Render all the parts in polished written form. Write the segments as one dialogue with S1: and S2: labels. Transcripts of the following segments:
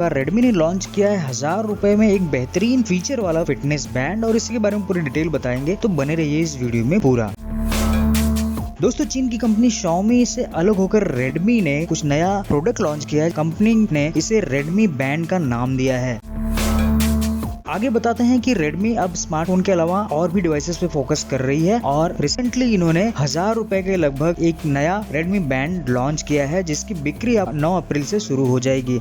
S1: बार Redmi ने launch किया है 1000 रुपए में एक बेहतरीन फीचर वाला फिटनेस बैंड और इसके बारे में पूरी डिटेल बताएंगे, तो बने रहिए इस वीडियो में पूरा। दोस्तों, चीन की कंपनी Xiaomi से अलग होकर Redmi ने कुछ नया प्रोडक्ट लॉन्च किया है। कंपनी ने इसे Redmi Band का नाम दिया है। आगे बताते हैं कि Redmi अब स्मार्टफोन के अलावा और भी डिवाइसेस पे फोकस कर रही है और रिसेंटली इन्होंने 1000 रुपए के लगभग एक नया Redmi Band लॉन्च किया है, जिसकी बिक्री अब 9 अप्रैल से शुरू हो जाएगी।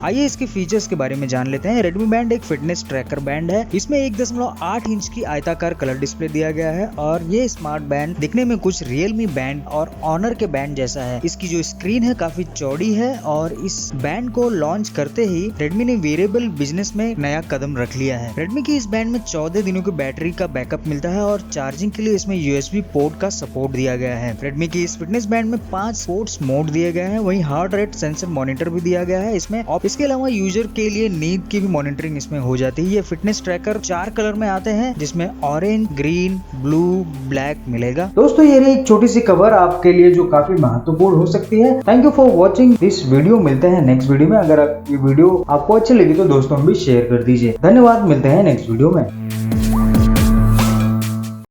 S1: आइए इसके फीचर्स के बारे में जान लेते हैं। Redmi Band एक फिटनेस ट्रैकर बैंड है। इसमें 1.8 इंच की आयताकार कलर डिस्प्ले दिया गया है और ये स्मार्ट बैंड दिखने में कुछ Realme Band और Honor के बैंड जैसा है। इसकी जो स्क्रीन है काफी चौड़ी है और इस बैंड को लॉन्च करते ही Redmi ने वेरिएबल बिजनेस में नया कदम रख लिया है। Redmi की इस बैंड में 14 दिनों की बैटरी का बैकअप मिलता है और चार्जिंग के लिए इसमें USB पोर्ट का सपोर्ट दिया गया है। Redmi की इस फिटनेस बैंड में 5 स्पोर्ट्स मोड दिए गए हैं, वहीं हार्ट रेट सेंसर मॉनिटर भी दिया गया है इसमें। इसके अलावा यूजर के लिए नींद की भी मॉनिटरिंग इसमें हो जाती है। ये फिटनेस ट्रैकर 4 कलर में आते हैं, जिसमें ऑरेंज, ग्रीन, ब्लू, ब्लैक मिलेगा। दोस्तों, ये रही एक छोटी सी खबर आपके लिए जो काफी महत्वपूर्ण हो सकती है। Thank you for watching this video. मिलते हैं नेक्स्ट वीडियो में। अगर ये वीडियो आपको अच्छी लगी तो दोस्तों भी शेयर कर दीजिए। धन्यवाद, मिलते हैं नेक्स्ट वीडियो में।